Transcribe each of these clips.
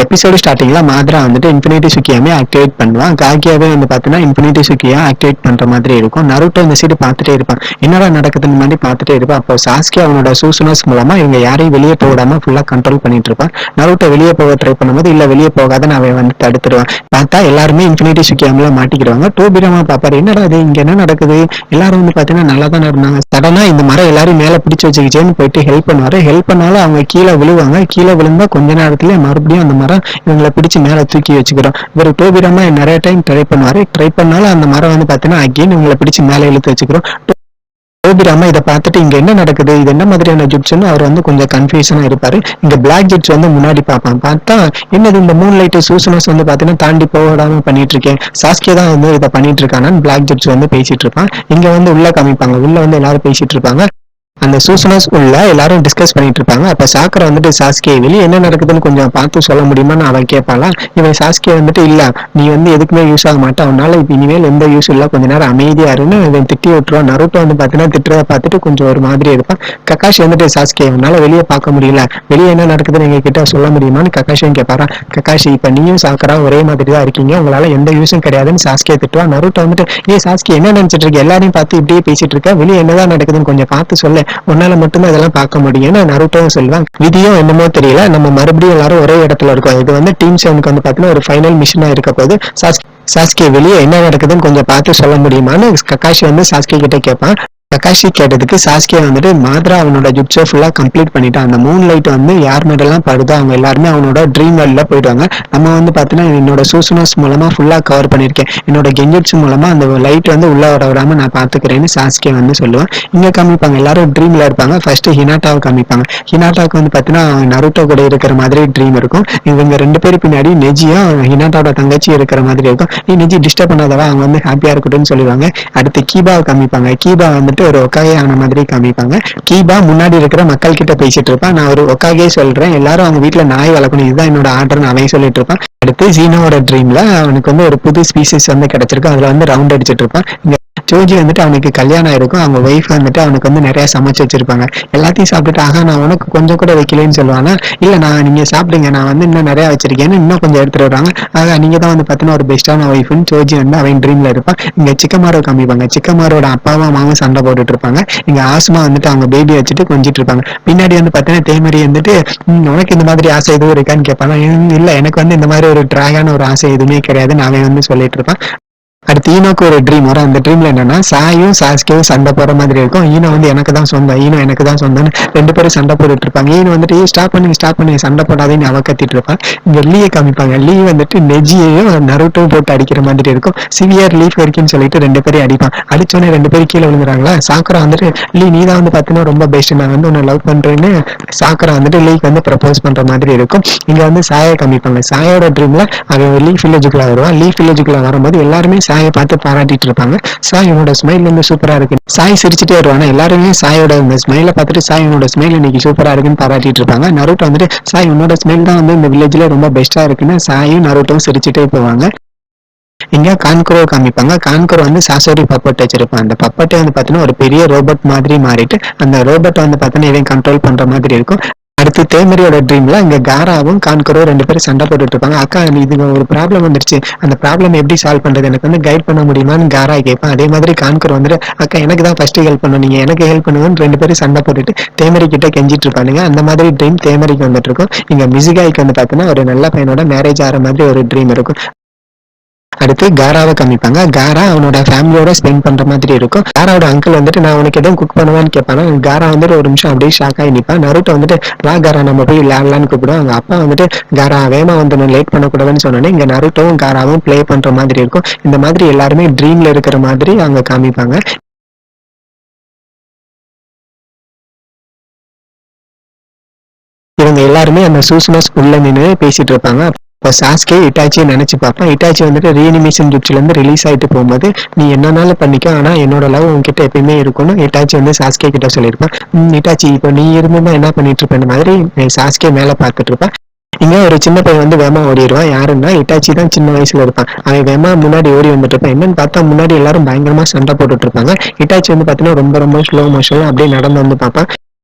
Episode ஸ்டார்டிங்ல மாத்ரா வந்துட்டு infinity சுக்கியாமே activate பண்ணுவான். காகியாவே வந்து பார்த்தீங்கன்னா இன்ஃபினிட்டி சுக்கியா ஆக்டிவேட் பண்ற மாதிரி இருக்கும். நருட்டோ இந்த சைடு பார்த்துட்டே இருப்பான், என்னடா நடக்குதுன்னு மாதிரி பார்த்துட்டே இருப்பான். அப்போ சாஸ்கே அவனோட சூசனஸ் மூலமா இவங்க யாரையும் வெளியே போடாம ஃபுல்லா கண்ட்ரோல் பண்ணிட்டு இருப்பான். நருட்டோ வெளியே போக ட்ரை பண்ணும்போது இல்ல வெளியே போகாதன்னு அவன் வந்து தடுத்துருவான். பார்த்தா எல்லாருமே இன்ஃபினிட்டி சுக்கியாமில மாட்டிக்கிடுவாங்க. டோபிராமா பாப்பாரு, என்னடா அது இங்க என்ன நடக்குது, எல்லாரும் வந்து பாத்தீங்கன்னா நல்லா தானே இருந்தாங்க, சடனா இந்த மரம் எல்லாரும் மேல பிடிச்சு வச்சுக்கிச்சேன்னு போயிட்டு ஹெல்ப் பண்ணுவாரு. ஹெல்ப் பண்ணாலும் அவங்க கீழே விழுவாங்க. கீழே விழுந்தா கொஞ்ச நேரத்துல மறுபடியும் அந்த மரம் இவங்களை பிடிச்சு மேல தூக்கி வச்சுக்கிறோம். இவர் டோபிராமா நிறைய டைம் ட்ரை பண்ணுவாரு. ட்ரை பண்ணாலும் அந்த மரம் வந்து பாத்தீங்கன்னா அகைன் இவங்களை பிடிச்சு மேல இழுத்து வச்சுக்கிறோம். டோபிராமா இதை பார்த்துட்டு இங்க என்ன நடக்குது, இது என்ன மாதிரியான ஜுட்ஸ்ன்னு அவர் வந்து கொஞ்சம் கன்ஃபியூஷனா இருப்பாரு. இங்க பிளாக் ஜுட்ஸ் வந்து முன்னாடி பார்ப்பான். பார்த்தா என்னது இந்த மூன் லைட் சூசனஸ் வந்து பாத்தீங்கன்னா தாண்டி போடாம பண்ணிட்டு இருக்கேன், சாஸ்கே தான் வந்து இதை பண்ணிட்டு இருக்கானு பிளாக் ஜுட்ஸ் வந்து பேசிட்டு இருப்பான். இங்க வந்து உள்ள காமிப்பாங்க, உள்ள வந்து எல்லாரும் பேசிட்டு இருப்பாங்க. அந்த சூசனஸ் உள்ள எல்லாரும் டிஸ்கஸ் பண்ணிட்டு இருப்பாங்க. அப்ப சாக்கரை வந்துட்டு சாஸ்கே வெளியே என்ன நடக்குதுன்னு கொஞ்சம் பார்த்து சொல்ல முடியுமான்னு அவன் கேட்பாளா. இவன் சாஸ்கே வந்துட்டு இல்ல நீ வந்து எதுக்குமே யூஸ் ஆக மாட்டேன், அவனால இப்ப இனிமேல் எந்த யூஸ் இல்ல, கொஞ்ச நேரம் அமைதியா இருன்னு இவன் திட்டி விட்டுருவான். நருட்டோ வந்து பாத்தீங்கன்னா திட்டுறதை பார்த்துட்டு கொஞ்சம் ஒரு மாதிரி இருப்பான். கக்காஷி வந்துட்டு சாஸ்கே அவனால வெளியே பார்க்க முடியல, வெளியே என்ன நடக்குதுன்னு எங்க கிட்ட சொல்ல முடியுமான்னு கக்காஷியும் கேட்பாரா. கக்காஷி இப்ப நீயும் சாக்கரா ஒரே மாதிரி தான் இருக்கீங்க, உங்களால எந்த யூஸும் கிடையாதுன்னு சாஸ்கே திட்டுவான். நருட்டோ வந்துட்டு சாஸ்கே என்ன நினைச்சிட்டு இருக்க, எல்லாரையும் பார்த்து இப்படியே பேசிட்டு இருக்க, வெளியே என்னதான் நடக்குதுன்னு கொஞ்சம் பார்த்து சொல்ல, உன்னால மட்டும்தான் இதெல்லாம் பார்க்க முடியும்னு நருட்டோவும் சொல்லுவாங்க. விதியும் என்னமோ தெரியல, நம்ம மறுபடியும் எல்லாரும் ஒரே இடத்துல இருக்கோம், இது வந்து டீம் 7க்கு வந்து பாத்தீங்கன்னா ஒரு ஃபைனல் மிஷனா இருக்க போது, சாஸ்கே வெளியே என்ன நடக்குதுன்னு கொஞ்சம் பார்த்து சொல்ல முடியுமான்னு கக்காஷி வந்து சாஸ்கே கிட்ட கேட்பான். கக்காஷி கேட்டதுக்கு சாஸ்கே வந்துட்டு மாத்ரா அவனோட ஜுட்ஸை ஃபுல்லா கம்ப்ளீட் பண்ணிட்டான். அந்த மூன் லைட் வந்து யார் மேடெல்லாம் படுதோ அவங்க எல்லாருமே அவனோட ட்ரீம் வேர்ல்ட்ல போயிடுவாங்க. நம்ம வந்து பாத்தீங்கன்னா என்னோட சூசனஸ் மூலமா ஃபுல்லா கவர் பண்ணிருக்கேன், என்னோட கெஞ்சுட்ஸ் மூலமா அந்த லைட் வந்து உள்ள வர விடாம நான் பாத்துக்கிறேன்னு சாஸ்கே வந்து சொல்லுவேன். இங்க காமிப்பாங்க எல்லாரும் ட்ரீம்ல இருப்பாங்க. ஃபர்ஸ்ட் ஹினாட்டாவை காமிப்பாங்க. ஹினாட்டாவுக்கு வந்து பாத்தீங்கன்னா நருட்டோ கூட இருக்கிற மாதிரி ட்ரீம் இருக்கும். இவங்க ரெண்டு பேரும் பின்னாடி நெஜியும் ஹினாட்டாவோட தங்கச்சி இருக்கிற மாதிரி இருக்கும். நீ நெஜி டிஸ்டர்ப் பண்ணாதவா, அவங்க வந்து ஹாப்பியா இருக்கட்டும்னு சொல்லுவாங்க. அடுத்து கீபாவை காமிப்பாங்க. கீபா வந்துட்டு ஒரு ஒக்காகே ஆன மாதிரி காமிப்பாங்க. கீபா முன்னாடி இருக்கிற மக்கள் கிட்ட பேசிட்டு இருப்பான். நான் ஒரு ஒக்காகே சொல்றேன், எல்லாரும் அவங்க வீட்டுல நாய் வளர்க்கணும், இதுதான் என்னோட ஆர்டர்னு அவன் சொல்லிட்டு இருப்பான். அடுத்து ஜீனோட ட்ரீம்ல அவனுக்கு வந்து ஒரு புது ஸ்பீசிஸ் வந்து கிடைச்சிருக்கும். அதுல வந்து ரவுண்ட் அடிச்சிட்டு இருப்பான். இங்க ஜோஜி வந்துட்டு அவனுக்கு கல்யாணம் இருக்கும். அவங்க ஒய்ஃப் வந்துட்டு அவனுக்கு வந்து நிறைய சமைச்சு வச்சிருப்பாங்க. எல்லாத்தையும் சாப்பிட்டுட்டு ஆகா நான் உனக்கு கொஞ்சம் கூட வைக்கலன்னு சொல்லுவானா. இல்ல நான் நீங்க சாப்பிடுங்க, நான் வந்து இன்னும் நிறைய வச்சிருக்கேன்னு இன்னும் கொஞ்சம் எடுத்துட்டு வராங்க. ஆக நீங்க தான் வந்து பாத்தீங்கன்னா ஒரு பெஸ்டான ஒய்ஃப்னு ஜோஜி வந்து அவன் ட்ரீம்ல இருப்பான். இங்க சிக்கமாரோ காமிப்பாங்க. சிக்கமாரோட அப்பாவும் அம்மாவும் சண்டை போட்டுட்டு இருப்பாங்க. இங்க ஆஸ்மா வந்துட்டு அவங்க பேபி வச்சுட்டு கொஞ்சிட்டு இருப்பாங்க. பின்னாடி வந்து பாத்தீங்கன்னா தேமரி வந்துட்டு உனக்கு இந்த மாதிரி ஆசை எதுவும் இருக்கான்னு கேட்பாங்க. இல்ல எனக்கு வந்து இந்த மாதிரி ஒரு டிராகான ஒரு ஆசை எதுவுமே கிடையாதுன்னு அவன் வந்து சொல்லிட்டு இருப்பான். அடுத்து ஈனோக்கு ஒரு ட்ரீம் வரும். அந்த ட்ரீம்ல என்னன்னா சாயும் சாஸ்கேவும் சண்டை போற மாதிரி இருக்கும். ஈனோ வந்து எனக்கு தான் சொந்தம், ஈனோ எனக்கு தான் சொந்தம்னு ரெண்டு பேரும் சண்டை போட்டுட்டு இருப்பாங்க. ஈனோ வந்துட்டு ஸ்டாப் பண்ணி சண்டை போடாதேன்னு அவ கத்திட்டு இருப்பான். இங்க லீயை காமிப்பாங்க. லீ வந்துட்டு நெஜியையும் நருட்டும் போட்டு அடிக்கிற மாதிரி இருக்கும். சிவியர் லீஃப் வரைக்கும்னு சொல்லிட்டு ரெண்டு பேரும் அடிப்பான். அடிச்சோடனே ரெண்டு பேரும் கீழே விழுந்துறாங்களா. சாக்கரா வந்துட்டு லீ நீ தான் வந்து பாத்தீங்கன்னா ரொம்ப பெஸ்ட், நான் வந்து உன்னை லவ் பண்றேன்னு சாக்கரா வந்துட்டு லீக்கு வந்து ப்ரப்போஸ் பண்ற மாதிரி இருக்கும். இங்க வந்து சாயை காமிப்பாங்க. சாயோட ட்ரீம்ல அவன் லீஃப் வில்லேஜுக்குள்ள வருவான். லீஃப் வில்லேஜுக்குள்ள வரும்போது எல்லாருமே சாயை பார்த்து பாராட்டிட்டு இருப்பாங்க. சாய் உன்னோட ஸ்மைல் வந்து சூப்பரா இருக்கு, சாய் சிரிச்சுட்டே வருவானா. எல்லாருமே சாயோட இந்த ஸ்மைலை பார்த்துட்டு சாய் உன்னோட ஸ்மைல் இன்னைக்கு சூப்பரா இருக்குன்னு பாராட்டிட்டு இருப்பாங்க. நருட்டோ வந்துட்டு சாய் உன்னோட ஸ்மைல் தான் வந்து இந்த வில்லேஜ்ல ரொம்ப பெஸ்டா இருக்குன்னு சாயும் நருட்டோவும் சிரிச்சுட்டே போவாங்க. இங்க கான்குரோ காமிப்பாங்க. கான்குரோ வந்து சாசோரி பப்பட் வச்சிருப்பான். அந்த பப்பட்டை வந்து பாத்தீங்கன்னா ஒரு பெரிய ரோபோட் மாதிரி மாறிட்டு அந்த ரோபோட் வந்து பாத்தீங்கன்னா இவன் கண்ட்ரோல் பண்ற மாதிரி இருக்கும். அடுத்து தேமரியோட ட்ரீம்ல இங்க காராவும் கான்கரோ ரெண்டு பேரும் சண்டை போட்டுட்டு இருப்பாங்க. அக்கா இது ஒரு ப்ராப்ளம் வந்துருச்சு, அந்த ப்ராப்ளம் எப்படி சால்வ் பண்றது, எனக்கு வந்து கைட் பண்ண முடியுமான்னு காரா கேட்பான். அதே மாதிரி கான்கரோ வந்துட்டு அக்கா எனக்கு தான் ஃபர்ஸ்ட் ஹெல்ப் பண்ணும், நீங்க எனக்கு ஹெல்ப் பண்ணுங்கன்னு ரெண்டு பேரும் சண்டை போட்டுட்டு தேமரி கிட்ட கெஞ்சிட்டு இருப்பானுங்க. அந்த மாதிரி ட்ரீம் தேமரிக்கு வந்துட்டு இருக்கும். இங்க மிசுகாய்க்கு வந்து பாத்தீங்கன்னா ஒரு நல்ல பையனோட மேரேஜ் ஆகிற மாதிரி ஒரு ட்ரீம் இருக்கும். அடுத்து காராவை காமிப்பாங்க. காரா அவனோட ஃபேமிலியோட ஸ்பெண்ட் பண்ற மாதிரி இருக்கும். காராவோட அங்கிள் வந்துட்டு நான் உனக்கு எதுவும் குக் பண்ணுவான்னு கேட்பானா. காரா வந்துட்டு ஒரு நிமிஷம் அப்படியே ஷாக் ஆகி நிற்பான். நருட்டோ வந்துட்டு வா காரா நம்ம போய் விளையாடலான்னு கூப்பிடுவோம். அவங்க அப்பா வந்துட்டு காரா வேமா வந்து லேட் பண்ணக்கூடாதுன்னு சொன்னோன்னே இங்க நருட்டோவும் காராவும் பிளே பண்ற மாதிரி இருக்கும். இந்த மாதிரி எல்லாருமே ட்ரீம்ல இருக்கிற மாதிரி அவங்க காமிப்பாங்க. இவங்க எல்லாருமே அந்த சூசனஸ் உள்ள நின்று பேசிட்டு இருப்பாங்க. இப்போ சாஸ்கே இட்டாச்சியை நினைச்சு பார்ப்பேன். இட்டாச்சி வந்துட்டு ரீனிமேஷன் ஜுட்ஸ்ல இருந்து ரிலீஸ் ஆயிட்டு போகும்போது நீ என்னன்னாலும் பண்ணிக்க, ஆனா என்னோட லவ் உங்ககிட்ட எப்பயுமே இருக்கணும் இட்டாச்சி வந்து சாஸ்கே கிட்ட சொல்லியிருப்பான். இட்டாச்சி இப்போ நீ இருந்துதான் என்ன பண்ணிட்டு இருப்ப மாதிரி சாஸ்கே மேல பார்த்துட்டு இருப்பான். இங்க ஒரு சின்ன பையன் வந்து வேமா ஓடிடுவான். யாருன்னா இட்டாச்சி தான் சின்ன வயசுல இருப்பான். அவன் வேமா முன்னாடி ஓடி வந்துட்டு இருப்பான். என்னன்னு பார்த்தா முன்னாடி எல்லாரும் பயங்கரமா சண்டை போட்டுட்டு இருப்பாங்க. இட்டாச்சி வந்து பாத்தீங்கன்னா ரொம்ப ரொம்ப ஸ்லோ மோஷன்ல அப்படியே நடந்து வந்து பார்ப்பான்.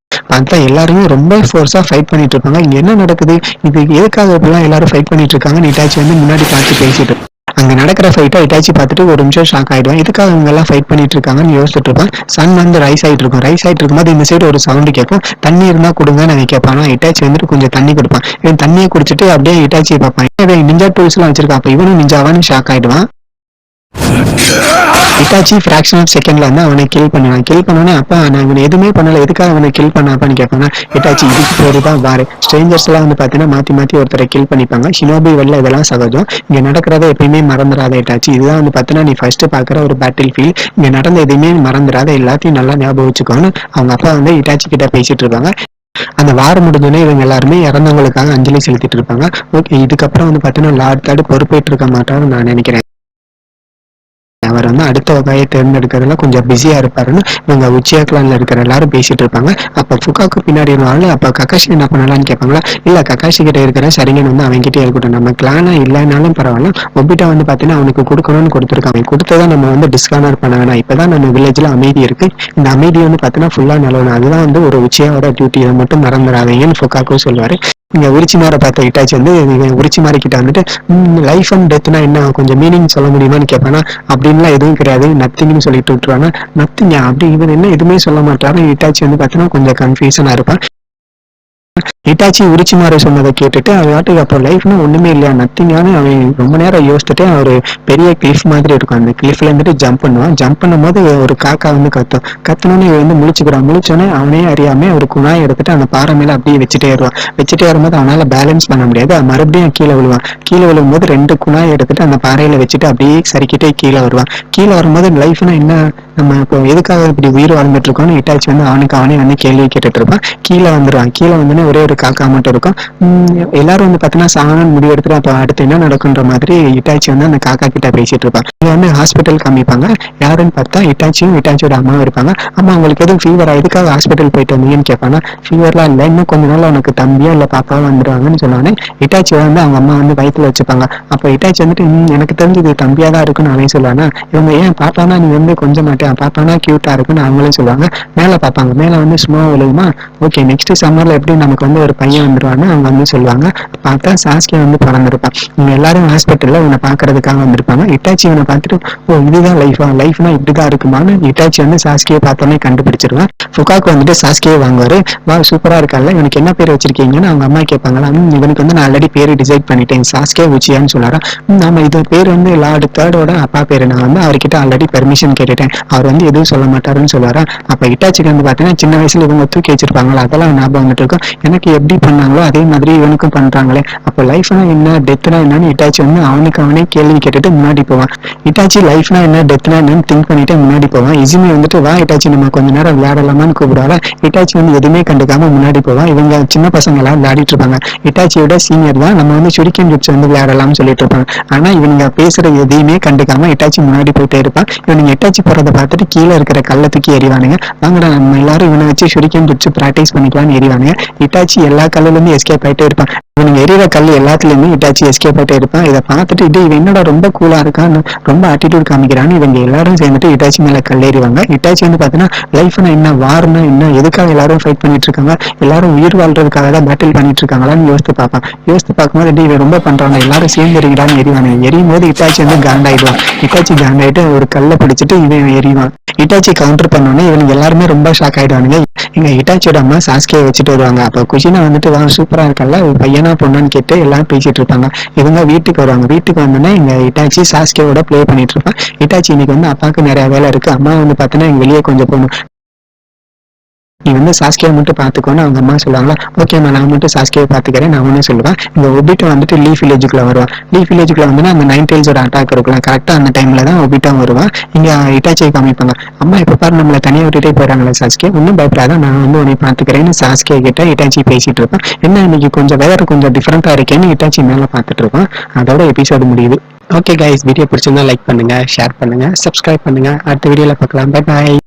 பார்த்தா எல்லாருமே ரொம்ப ஃபோர்ஸா ஃபைட் பண்ணிட்டு இருப்பாங்க. இங்க என்ன நடக்குது, இது எதுக்காக இப்படிலாம் எல்லாரும் ஃபைட் பண்ணிட்டு இருக்காங்கன்னு இட்டாச்சி வந்து முன்னாடி பார்த்து பேசிட்டு அங்க நடக்கிற ஃபைட்டை இட்டாச்சி பார்த்துட்டு ஒரு நிமிஷம் ஷாக் ஆயிடுவான். எதுக்காக இவங்க எல்லாம் ஃபைட் பண்ணிட்டு இருக்காங்கன்னு யோசிச்சுட்டு இருப்பான். சன் வந்து ரைஸ் ஆயிட்டு இருக்கும்போது இந்த சைடு ஒரு சவுண்ட் கேட்கும். தண்ணி இருந்தா கொடுங்கன்னு அவன் கேட்பான். இட்டாச்சி வந்துட்டு கொஞ்சம் தண்ணி கொடுப்பான். இவன் தண்ணியை குடிச்சிட்டு அப்படியே இட்டாச்சியை பார்ப்பான். இவன் நிஞ்சா டூல்ஸ் எல்லாம் வச்சிருக்கான். அப்ப இவனும் நிஞ்சாவான்னு ஷாக் ஆயிடுவான். இட்டாச்சி ஃபிராக்ஷன் ஆஃப் செகண்ட்ல வந்து அவனை கில் பண்ணுவான். கில் பண்ணோன்னே அப்பா நான் இவனை எதுவுமே பண்ணல, எதுக்காக அவனை கில் பண்ணாப்பான்னு கேட்பாங்க. இட்டாச்சி இதுக்கு பேருதான் வாரு. ஸ்ட்ரேஞ்சர்ஸ் எல்லாம் வந்து பாத்தீங்கன்னா மாத்தி ஒருத்தரை கில் பண்ணிப்பாங்க. ஷினோபி வெல்ல இதெல்லாம் சகஜம். இங்க நடக்கிறத எப்பயுமே மறந்துடாத இட்டாச்சி. இதுதான் வந்து பாத்தீங்கன்னா நீ ஃபர்ஸ்ட் பாக்குற ஒரு பேட்டில் ஃபீல்ட். இங்க நடந்த எதுவுமே மறந்துடாத, எல்லாத்தையும் நல்லா ஞாபகம் வச்சுக்கோன்னு அவங்க அப்பா வந்து இட்டாச்சி கிட்ட பேசிட்டு இருப்பாங்க. அந்த வாரம் முடிஞ்சோடனே இவங்க எல்லாருமே இறந்தவங்களுக்காக அஞ்சலி செலுத்திட்டு இருப்பாங்க. ஓகே, இதுக்கப்புறம் வந்து பாத்தீங்கன்னா லார்ட் தாடு பொறுப்பேற்று இருக்க மாட்டான்னு நான் நினைக்கிறேன். அவர் வந்து அடுத்த வகையை தேர்ந்தெடுக்கிறதுல கொஞ்சம் பிஸியா இருப்பாருன்னு இவங்க உச்சியா கிளான்ல இருக்கிற எல்லாரும் பேசிட்டு இருப்பாங்க. அப்ப ஃபுகாக்கு பின்னாடி இருவாங்க. அப்ப கக்காஷி என்ன பண்ணலாம்னு கேட்பாங்களா. இல்ல கக்காஷி கிட்ட இருக்கிற சரிங்கன்னு வந்து அவங்க கிட்டே இருக்கட்டும், நம்ம கிளானா இல்லைனாலும் பரவாயில்ல, ஒபிட்டா வந்து பாத்தீங்கன்னா அவனுக்கு கொடுக்கணும்னு கொடுத்துருக்காங்க. கொடுத்ததான் நம்ம வந்து டிஸ்கானர் பண்ண வேணாம். இப்பதான் நம்ம வில்லேஜ்ல அமைதி இருக்கு, இந்த அமைதியை வந்து பாத்தீங்கன்னா ஃபுல்லா நிலவணும், அதுதான் வந்து ஒரு உச்சியாவோட டியூட்டி, இதை மட்டும் மறந்துடாதீங்கன்னு ஃபுகாக்கும் சொல்லுவாரு. இங்க உரிச்சிமாரை பார்த்த இட்டாச்சி வந்து உரிச்சிமாரி கிட்ட வந்துட்டு லைஃப் அண்ட் டெத்னா என்ன கொஞ்சம் மீனிங் சொல்ல முடியுமான்னு கேட்பானா. அப்படின்லாம் எதுவும் கிடையாது, நத்திங்னு சொல்லிட்டு விட்டுருவானா. நத்திங்க அப்படி இவன் என்ன எதுவுமே சொல்ல மாட்டாரு. இட்டாச்சி வந்து பார்த்தீங்கன்னா கொஞ்சம் கன்ஃபியூஷனா இருப்பான். இட்டாச்சி உரிச்சிமாறு சொன்னதை கேட்டுட்டு அவன் அப்போ லைஃப்னா ஒண்ணுமே இல்லையா, நத்திங்கானு அவன் ரொம்ப நேரம் யோசிச்சுட்டு ஒரு பெரிய கிளிஃப் மாதிரி இருக்கும். அந்த கிளிஃப்ல இருந்துட்டு ஜம்ப் பண்ணுவான். ஜம்ப் பண்ணும் போது ஒரு காக்கா வந்து கத்தணும்னு இவன் வந்து முழிச்சுக்கிறான். முழிச்சோன்னே அவனே அறியாம ஒரு குணாய் எடுத்துட்டு அந்த பாறை மேல அப்படியே வச்சுட்டே வரும்போது அவனால பேலன்ஸ் பண்ண முடியாது. மறுபடியும் கீழே விழுவான். கீழே விழும்போது 2 குணாய் எடுத்துட்டு அந்த பாறையில வச்சுட்டு அப்படியே சரிக்கிட்டே கீழே வருவான். கீழே வரும்போது லைஃப்னா என்ன, நம்ம இப்போ எதுக்காக இப்படி உயிர் வாழ்ந்துட்டு இருக்கோம்னு இட்டாச்சி வந்து அவனே வந்து கேள்வி கேட்டுட்டு இருப்பான். கீழே வந்துருவான். கீழே வந்து ஒரே ஒரு காக்கா மட்டும் இருக்கும். எல்லாரும் வந்து பாத்தீங்கன்னா சாகணும்னு முடிவு எடுத்துட்டு அப்ப அடுத்து என்ன நடக்குன்ற மாதிரி இட்டாச்சி வந்து அந்த காக்கா கிட்ட பேசிட்டு இருப்பான். இங்க வந்து ஹாஸ்பிட்டல் காமிப்பாங்க. யாருன்னு பார்த்தா இட்டாச்சியும் இட்டாச்சியோட அம்மாவும் இருப்பாங்க. அம்மா உங்களுக்கு எதுவும் ஃபீவரா, எதுக்காக ஹாஸ்பிட்டல் போயிட்டு வந்தீங்கன்னு கேட்பாங்க. ஃபீவர்லாம் இல்லை, இன்னும் கொஞ்ச நாள் உனக்கு தம்பியா இல்ல பாப்பாவா வந்துருவாங்கன்னு சொன்னானே இட்டாச்சி வந்து அவங்க அம்மா வந்து வயிற்றுல வச்சுப்பாங்க. அப்ப இட்டாச்சி வந்துட்டு எனக்கு தெரிஞ்சு இது தம்பியா தான் இருக்குன்னு அவன் சொல்லுவானா. இவங்க ஏன் பாப்பானா நீ வந்து கொஞ்சம் மாட்டேன், பாப்பானா கியூட்டா இருக்குன்னு அவங்களே சொல்லுவாங்க. மேல பாப்பாங்க, மேல வந்து சும்மா விழுகுமா. ஓகே, நெக்ஸ்ட் சம்மர்ல எப்படி நமக்கு வந்து ஒரு பையன் வந்துருவான்னு அவங்க வந்து சொல்லுவாங்க. பார்த்தா சாஸ்கியா வந்து பிறந்திருப்பான். இவங்க எல்லாரும் ஹாஸ்பிட்டல்ல இவனை பாக்குறதுக்காக வந்திருப்பாங்க. இட்டாச்சி இவனை பார்த்துட்டு ஓ இதுதான் லைஃப்னா இப்படிதான் இருக்குமான்னு இட்டாச்சி வந்து சாஸ்கியை பார்த்தோன்னே கண்டுபிடிச்சிருவான். ஃபுகாக்கு வந்துட்டு சாஸ்கியை வாங்குவாரு. வா சூப்பரா இருக்கால, இவனுக்கு என்ன பேர் வச்சிருக்கீங்கன்னு அவங்க அம்மா கேட்பாங்களா. இவனுக்கு வந்து நான் ஆல்ரெடி பேரு டிசைட் பண்ணிட்டேன், சாஸ்கே உச்சியான்னு சொன்னாரா. நம்ம இது பேர் வந்து லார்டு தேர்டோட அப்பா பேரு, நான் வந்து அவர்கிட்ட ஆல்ரெடி பெர்மிஷன் கேட்டுட்டேன், அவர் வந்து எதுவும் சொல்ல மாட்டாருன்னு சொல்லுவாரா. அப்ப இட்டாச்சிக்கு வந்து பாத்தீங்கன்னா சின்ன வயசுல இவங்க தூக்கி வச்சிருப்பாங்களா, அதெல்லாம் ஞாபகம் வந்துட்டு இருக்கும். எனக்கு எப்படி பண்ணாங்களோ அதே மாதிரி இவனுக்கும் பண்றாங்களே, அப்போ லைஃப்னா என்ன டெத்னா என்னன்னு இட்டாச்சி வந்து அவனே கேள்வி கேட்டுட்டு முன்னாடி போவான். இட்டாச்சி லைஃப்னா என்ன டெத்னா என்னன்னு திங்க் பண்ணிட்டு முன்னாடி போவான். இசுமி வந்துட்டு வா இட்டாச்சி நம்ம கொஞ்ச நேரம் விளையாடலாமான்னு கூப்பிடுவாங்க. இட்டாச்சி வந்து எதுவுமே கண்டுக்காம முன்னாடி போவான். இவங்க சின்ன பசங்க எல்லாம் விளையாடிட்டு இருப்பாங்க. இட்டாச்சியோட சீனியர் தான், நம்ம வந்து சுரிக்கன் ஜிப்ஸ் வந்து விளையாடலாம்னு சொல்லிட்டு இருப்பாங்க. ஆனா இவங்க பேசுற எதையுமே கண்டுக்காம இட்டாச்சி முன்னாடி போயிட்டே இருப்பான். இவனுங்க இட்டாச்சி போறதை பார்த்துட்டு கீழே இருக்கிற கள்ளத்துக்கு எறிவானுங்க. வாங்கடா நம்ம எல்லாரும் இவனை வச்சு சுரிக்கன் ஜிப்ஸ் பிராக்டிஸ் பண்ணிக்கலாம்னு எறிவானுங்க. இட்டாச்சி எல்லா கல்லுலயுமே எஸ்கேப் ஆயிட்டே இருப்பான். இவனுங்க எறிகிற கல் எல்லாத்துலயுமே இட்டாச்சி எஸ்கேப் ஆயிட்டே இருப்பான். இதை பார்த்துட்டு இவன் என்னோட ரொம்ப கூலா இருக்கான்னு ரொம்ப ஆட்டிடியூட் காமிக்கிறான்னு இவங்க எல்லாரும் சேர்ந்துட்டு இட்டாச்சி மேல கல்லேறிவாங்க. இட்டாச்சி வந்து பாத்தீங்கன்னா லைஃப்னா என்ன, வார்னா என்ன, எதுக்காக எல்லாரும் ஃபைட் பண்ணிட்டு இருக்காங்க, எல்லாரும் உயிர் வாழ்றதுக்காக தான் பேட்டில் பண்ணிட்டு இருக்காங்களான்னு யோசித்து பார்ப்பான். யோசித்து பார்க்கும்போது இவன் ரொம்ப பண்றாங்க, எல்லாரும் சேர்ந்து எறிகிறான்னு எறிவானு. எரியும் போது இட்டாச்சி வந்து காண்டாயிடுவான். இட்டாச்சி காண்டாயிட்டு ஒரு கல்லை பிடிச்சிட்டு இவன் எறிவான். இட்டாச்சி கவுண்டர் பண்ணோன்னே இவனுக்கு எல்லாருமே ரொம்ப ஷாக் ஆயிடுவானுங்க. இங்க இட்டாச்சியோட அம்மா சாஸ்கியை வச்சுட்டு வருவாங்க. அப்ப குஷினா வந்துட்டு வா சூப்பரா இருக்கல, பையனா பொண்ணான்னு கேட்டு எல்லாம் பேசிட்டு இருப்பாங்க. இவங்க வீட்டுக்கு வருவாங்க. வீட்டுக்கு வந்தோடனே இங்க இட்டாச்சி சாஸ்கியோட பிளே பண்ணிட்டு இருப்பான். இட்டாச்சி இன்னைக்கு வந்து அப்பாவுக்கு நிறைய வேலை இருக்கு, அம்மா வந்து பாத்தீங்கன்னா இங்க வெளியே கொஞ்சம் போகணும், நீ வந்து சாஸ்கியா மட்டும் பாத்துக்கோன்னு அவங்க அம்மா சொல்லுவாங்களா. ஓகேம்மா நான் மட்டும் சாஸ்கியை பாத்துக்கிறேன் நான் ஒண்ணு சொல்லுவேன். இந்த ஒபிட்டா வந்துட்டு லீஃப் வில்லேஜுக்குள்ள வருவான். லீஃப் வில்லேஜுக்குள்ள வந்து அந்த 9 டெயில்ஸோட அட்டாக் இருக்கலாம், கரெக்டா அந்த டைம்ல தான் ஒபிட்டா வருவான். இங்க இட்டாச்சியை காமிப்பாங்க. அம்மா இப்ப பாரு நம்மள தனியா விட்டுட்டே போயிறாங்களா சாஸ்கியா, ஒன்னும் பயப்படாத நான் வந்து உன்னை பாத்துக்கிறேன்னு சாஸ்கியா கிட்ட இட்டாச்சி பேசிட்டு இருப்பான். என்ன இன்னைக்கு கொஞ்சம் வேற கொஞ்சம் டிஃபரெண்டா இருக்கேன்னு இட்டாச்சி மேல பாத்துட்டு இருப்பான். அதோட எபிசோடு முடியுது. ஓகே கைஸ், வீடியோ பிடிச்சிருந்தா லைக் பண்ணுங்க, ஷேர் பண்ணுங்க, சப்ஸ்கிரைப் பண்ணுங்க. அடுத்த வீடியோல பார்க்கலாம். Bye bye.